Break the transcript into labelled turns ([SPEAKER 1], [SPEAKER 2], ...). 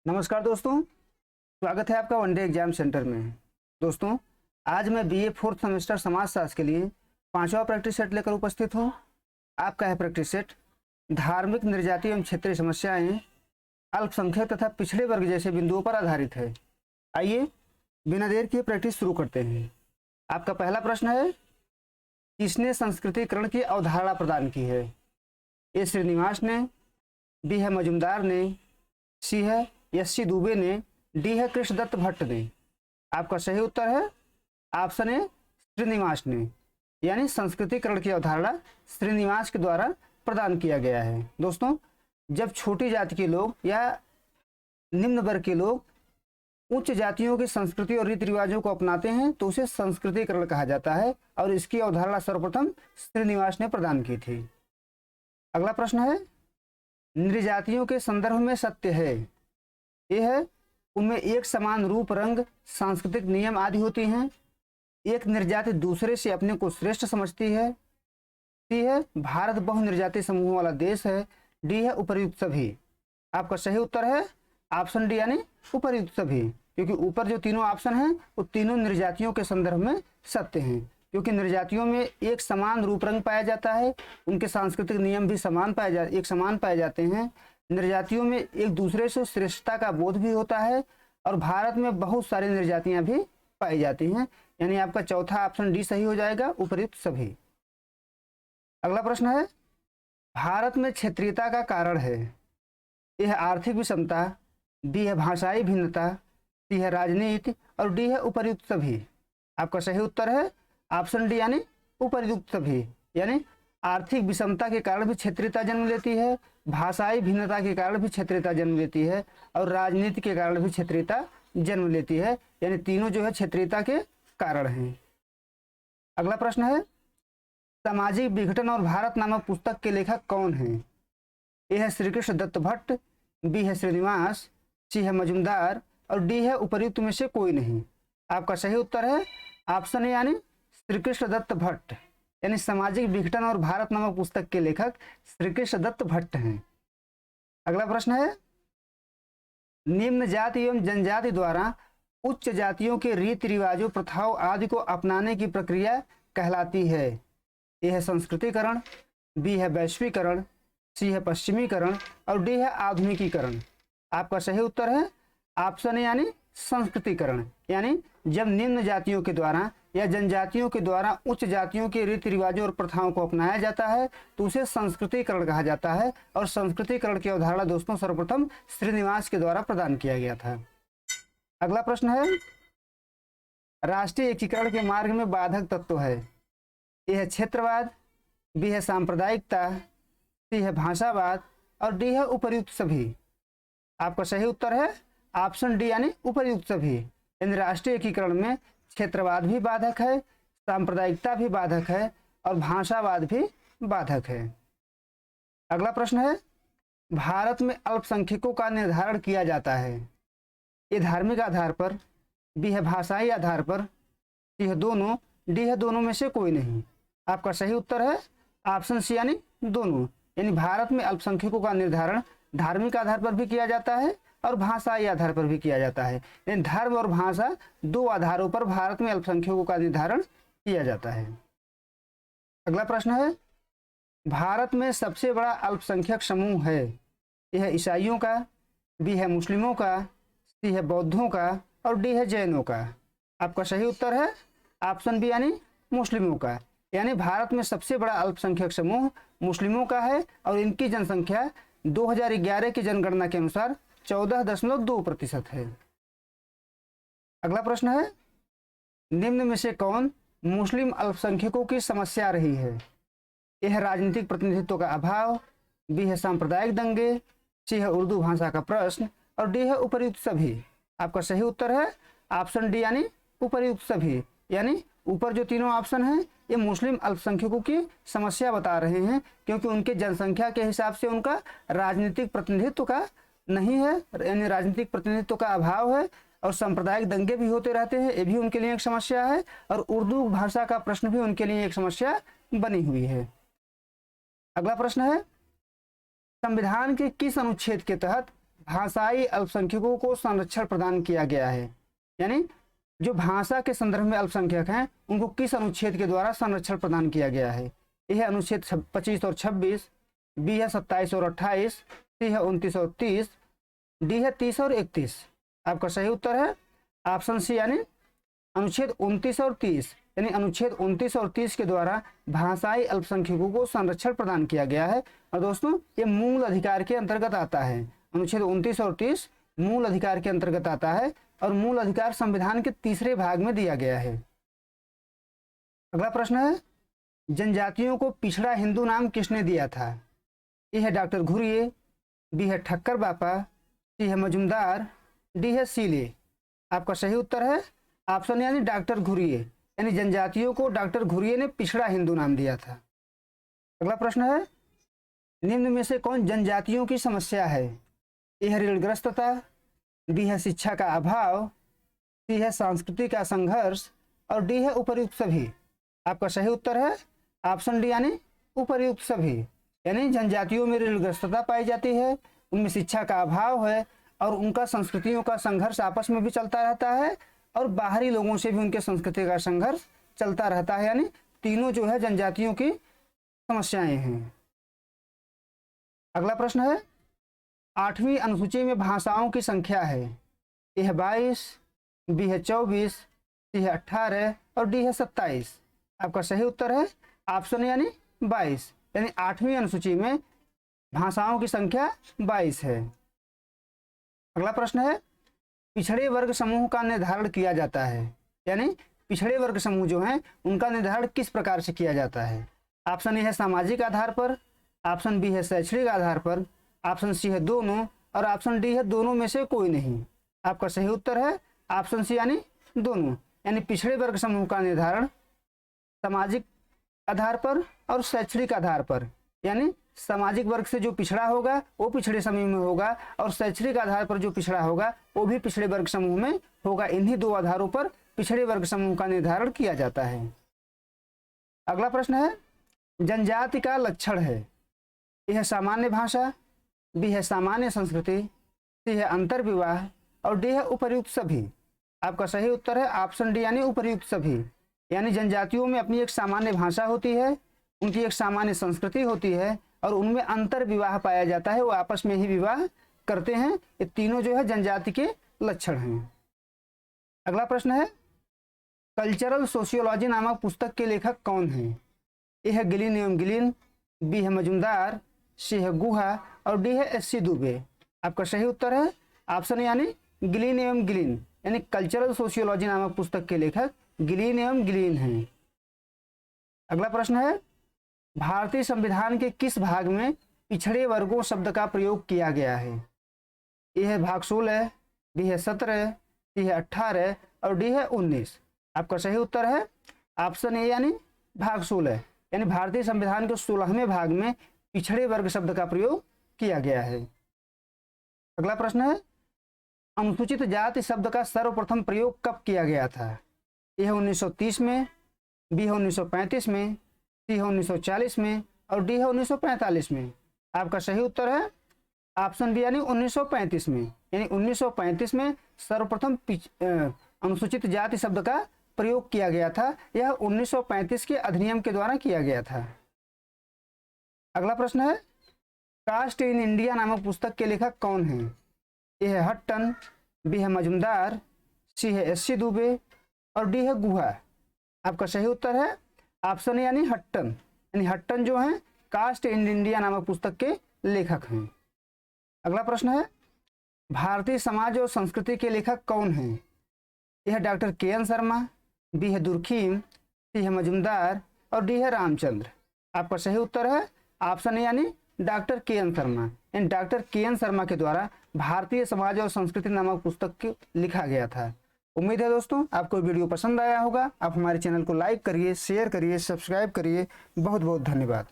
[SPEAKER 1] नमस्कार दोस्तों, स्वागत है आपका वनडे एग्जाम सेंटर में। दोस्तों, आज मैं बीए फोर्थ सेमेस्टर समाजशास्त्र के लिए 5वां प्रैक्टिस सेट लेकर उपस्थित हूँ। आपका है प्रैक्टिस सेट धार्मिक, निर्जातीय एवं क्षेत्रीय समस्याएं, अल्पसंख्यक तथा पिछड़े वर्ग जैसे बिंदुओं पर आधारित है। आइए बिना देर किए प्रैक्टिस शुरू करते हैं। आपका पहला प्रश्न है, किसने संस्कृतिकरण की अवधारणा प्रदान की है? ए श्रीनिवास ने, बी है मजुमदार ने, सी है एस.सी. दुबे ने, डी है कृष्णदत्त भट्ट ने। आपका सही उत्तर है ऑप्शन ए श्रीनिवास ने, यानी संस्कृतिकरण की अवधारणा श्रीनिवास के द्वारा प्रदान किया गया है। दोस्तों, जब छोटी जाति के लोग या निम्न वर्ग के लोग उच्च जातियों की संस्कृति और रीति रिवाजों को अपनाते हैं तो उसे संस्कृतिकरण कहा जाता है और इसकी अवधारणा सर्वप्रथम श्रीनिवास ने प्रदान की थी। अगला प्रश्न है, नृजातियों के संदर्भ में सत्य है। ये है उनमें एक समान रूप, रंग, सांस्कृतिक नियम आदि होती हैं। एक निर्जाति दूसरे से अपने को श्रेष्ठ समझती है। सी है भारत बहुनिर्जातीय समूह वाला देश है। डी है उपर्युक्त सभी। आपका सही उत्तर है ऑप्शन डी, यानी उपर्युक्त सभी, क्योंकि ऊपर जो तीनों ऑप्शन हैं वो तीनों निर्जातियों के संदर्भ में सत्य हैं, क्योंकि निर्जातियों में एक समान रूप रंग पाया जाता है, उनके सांस्कृतिक नियम भी एक समान पाए जाते हैं। निर्जातियों में एक दूसरे से श्रेष्ठता का बोध भी होता है और भारत में बहुत सारी निर्जातियां भी पाई जाती हैं, यानी आपका चौथा ऑप्शन डी सही हो जाएगा, उपर्युक्त सभी। अगला प्रश्न है, भारत में क्षेत्रीयता का कारण है। यह है आर्थिक विषमता, बी है भाषाई भिन्नता, सी है राजनीति और डी है उपर्युक्त सभी। आपका सही उत्तर है ऑप्शन डी, यानी उपर्युक्त सभी, यानी आर्थिक विषमता के कारण भी क्षेत्रीयता जन्म लेती है, भाषाई भिन्नता के कारण भी क्षेत्रीयता जन्म लेती है और राजनीति के कारण भी क्षेत्रीयता जन्म लेती है, यानी तीनों जो है क्षेत्रीयता के कारण हैं। अगला प्रश्न है, सामाजिक विघटन और भारत नामक पुस्तक के लेखक कौन हैं? ए है श्री कृष्ण दत्त भट्ट, बी है श्रीनिवास, सी है मजुमदार और डी है उपर्युक्त में से कोई नहीं। आपका सही उत्तर है ऑप्शन ए, यानी श्री कृष्ण दत्त भट्ट, यानी सामाजिक विघटन और भारत नामक पुस्तक के लेखक श्री कृष्ण दत्त भट्ट हैं। अगला प्रश्न है, निम्न जाति एवं जनजाति द्वारा उच्च जातियों के रीति रिवाजों, प्रथाओं आदि को अपनाने की प्रक्रिया कहलाती है। ए है संस्कृतिकरण, बी है वैश्वीकरण, सी है पश्चिमीकरण और डी है आधुनिकीकरण। आपका सही उत्तर है ऑप्शन ए, यानी संस्कृतिकरण, यानी जब निम्न जातियों के द्वारा या जनजातियों के द्वारा उच्च जातियों के रीति रिवाजों और प्रथाओं को अपनाया जाता है तो उसे संस्कृतिकरण कहा जाता है और संस्कृतिकरण की अवधारणा दोस्तों सर्वप्रथम श्रीनिवास के द्वारा प्रदान किया गया था। अगला प्रश्न है, राष्ट्रीय एकीकरण के मार्ग में बाधक तत्व है। ए है क्षेत्रवाद, बी है सांप्रदायिकता, सी है भाषावाद और डी है उपर्युक्त सभी। आपका सही उत्तर है ऑप्शन डी, यानी उपर्युक्त सभी, यानी राष्ट्रीय एकीकरण में क्षेत्रवाद भी बाधक है, सांप्रदायिकता भी बाधक है और भाषावाद भी बाधक है। अगला प्रश्न है, भारत में अल्पसंख्यकों का निर्धारण किया जाता है। ये धार्मिक आधार पर, बी है भाषाई आधार पर, सी है दोनों, डी है दोनों में से कोई नहीं। आपका सही उत्तर है ऑप्शन सी, यानी दोनों, यानी भारत में अल्पसंख्यकों का निर्धारण धार्मिक आधार पर भी किया जाता है और भाषाई आधार पर भी किया जाता है, यानी धर्म और भाषा दो आधारों पर भारत में अल्पसंख्यकों का निर्धारण किया जाता है। अगला प्रश्न है, भारत में सबसे बड़ा अल्पसंख्यक समूह है। यह है ईसाइयों का, बी है मुस्लिमों का, सी है बौद्धों का और डी है जैनों का। आपका सही उत्तर है ऑप्शन बी, यानी मुस्लिमों का, यानी भारत में सबसे बड़ा अल्पसंख्यक समूह मुस्लिमों का है और इनकी जनसंख्या 2011 की जनगणना के अनुसार 14.2% है। अगला प्रश्न है, निम्न में से कौन मुस्लिम अल्पसंख्यकों की समस्या रही है? यह है राजनीतिक प्रतिनिधित्व का अभाव, बी है सांप्रदायिक दंगे, सी है उर्दू भाषा का प्रश्न और डी है उपर्युक्त सभी। आपका सही उत्तर है ऑप्शन डी, यानी उपर्युक्त सभी, यानी ऊपर जो तीनों ऑप्शन हैं ये मुस्लिम अल्पसंख्यकों की समस्या बता रहे हैं, क्योंकि उनके जनसंख्या के हिसाब से उनका राजनीतिक प्रतिनिधित्व का नहीं है, यानी राजनीतिक प्रतिनिधित्व का अभाव है और सांप्रदायिक दंगे भी होते रहते हैं, ये भी उनके लिए एक समस्या है और उर्दू भाषा का प्रश्न भी उनके लिए एक समस्या बनी हुई है। अगला प्रश्न है, संविधान के किस अनुच्छेद के तहत भाषाई अल्पसंख्यकों को संरक्षण प्रदान किया गया है, यानी जो भाषा के संदर्भ में अल्पसंख्यक हैं उनको किस अनुच्छेद के द्वारा संरक्षण प्रदान किया गया है? यह अनुच्छेद 25 और 26, बी है 27 और 28, सी है 29 और 30, डी है 30 और 31। आपका सही उत्तर है ऑप्शन सी, यानी अनुच्छेद 29 और 30, यानी अनुच्छेद 29 और 30 के द्वारा भाषाई अल्पसंख्यकों को संरक्षण प्रदान किया गया है। और दोस्तों ये मूल अधिकार के अंतर्गत आता है। अनुच्छेद 29 और 30 मूल अधिकार के अंतर्गत आता है और मूल अधिकार संविधान के तीसरे भाग में दिया गया है। अगला प्रश्न है, जनजातियों को पिछड़ा हिंदू नाम किसने दिया था? ए है डॉक्टर घुरिये, बी है ठक्कर बापा, सी है मजुमदार, डी है सीले। आपका सही उत्तर है ऑप्शन यानी डॉक्टर घुरिये, यानी जनजातियों को डॉक्टर घुरिये ने पिछड़ा हिंदू नाम दिया था। अगला प्रश्न है, निम्न में से कौन जनजातियों की समस्या है? ए है ऋणग्रस्तता, बी है शिक्षा का अभाव, सी है संस्कृति का संघर्ष और डी है उपर्युक्त सभी। आपका सही उत्तर है ऑप्शन डी यानी उपर्युक्त सभी, यानी जनजातियों में ऋणग्रस्तता पाई जाती है, उनमें शिक्षा का अभाव है और उनका संस्कृतियों का संघर्ष आपस में भी चलता रहता है और बाहरी लोगों से भी उनके संस्कृति का संघर्ष चलता रहता है, यानी तीनों जो है जनजातियों की समस्याएं हैं। अगला प्रश्न है, 8वीं अनुसूची में भाषाओं की संख्या है? ए है 22, बी है 24, सी है 18 और डी है 27। आपका सही उत्तर है ऑप्शन यानी 22, यानी 8वीं अनुसूची में भाषाओं की संख्या 22 है। अगला प्रश्न है, पिछड़े वर्ग समूह का निर्धारण किया जाता है, यानी पिछड़े वर्ग समूह जो हैं उनका निर्धारण किस प्रकार से किया जाता है? ऑप्शन ए है सामाजिक आधार पर, ऑप्शन बी है शैक्षणिक आधार पर, ऑप्शन सी है दोनों और ऑप्शन डी है दोनों में से कोई नहीं। आपका सही उत्तर है ऑप्शन सी यानी दोनों, यानी पिछड़े वर्ग समूह का निर्धारण सामाजिक आधार पर और शैक्षणिक आधार पर, यानी सामाजिक वर्ग से जो पिछड़ा होगा वो पिछड़े समूह में होगा और शैक्षणिक आधार पर जो पिछड़ा होगा वो भी पिछड़े वर्ग समूह में होगा। इन्हीं दो आधारों पर पिछड़े वर्ग समूह का निर्धारण किया जाता है। अगला प्रश्न है, जनजाति का लक्षण है? यह है सामान्य भाषा, बी है सामान्य संस्कृति, सी है अंतर विवाह और डी है उपर्युक्त सभी। आपका सही उत्तर है ऑप्शन डी यानी उपर्युक्त सभी, यानी जनजातियों में अपनी एक सामान्य भाषा होती है, उनकी एक सामान्य संस्कृति होती है और उनमें अंतर विवाह पाया जाता है, वो आपस में ही विवाह करते हैं। ये तीनों जो है जनजाति के लक्षण हैं। अगला प्रश्न है, कल्चरल सोशियोलॉजी नामक पुस्तक के लेखक कौन हैं? ए है गिलिन एवं गिलिन, बी है मजुमदार, सी है गुहा और डी है एस.सी. दुबे। आपका सही उत्तर है ऑप्शन यानी गिलिन एवं गिलिन, यानी कल्चरल सोशियोलॉजी नामक पुस्तक के लेखक गिलिन एवं गिलिन हैं। अगला प्रश्न है, भारतीय संविधान के किस भाग में पिछड़े वर्गों शब्द का प्रयोग किया गया है? ए है भाग 16, बी है 17, सी है 18 और डी है 19। आपका सही उत्तर है ऑप्शन ए यानी भाग 16, यानी भारतीय संविधान के 16वें भाग में पिछड़े वर्ग शब्द का प्रयोग किया गया है। अगला प्रश्न है, अनुसूचित जाति शब्द का सर्वप्रथम प्रयोग कब किया गया था? ए है 1930 में, बी है 1935 में, सी है 1940 में और डी है 1945 में। आपका सही उत्तर है ऑप्शन बी यानी 1935 में, यानी 1935 में सर्वप्रथम अनुसूचित जाति शब्द का प्रयोग किया गया था। यह 1935 के अधिनियम के द्वारा किया गया था। अगला प्रश्न है, कास्ट इन इंडिया नामक पुस्तक के लेखक कौन हैं? ए है हट्टन, बी है मजुमदार, सी है एस.सी. दुबे और डी है गुहा। आपका सही उत्तर है ऑप्शन यानी हट्टन, यानी हट्टन जो है कास्ट इन इंडिया नामक पुस्तक के लेखक हैं। अगला प्रश्न है, भारतीय समाज और संस्कृति के लेखक कौन हैं? यह डॉक्टर के.एन. शर्मा, बी है दुर्खीम, सी है मजुमदार और डी है रामचंद्र। आपका सही उत्तर है ऑप्शन यानी डॉक्टर के.एन. शर्मा, यानी डॉक्टर के.एन. शर्मा के द्वारा भारतीय समाज और संस्कृति नामक पुस्तक लिखा गया था। उम्मीद है दोस्तों आपको वीडियो पसंद आया होगा। आप हमारे चैनल को लाइक करिए, शेयर करिए, सब्सक्राइब करिए। बहुत बहुत धन्यवाद।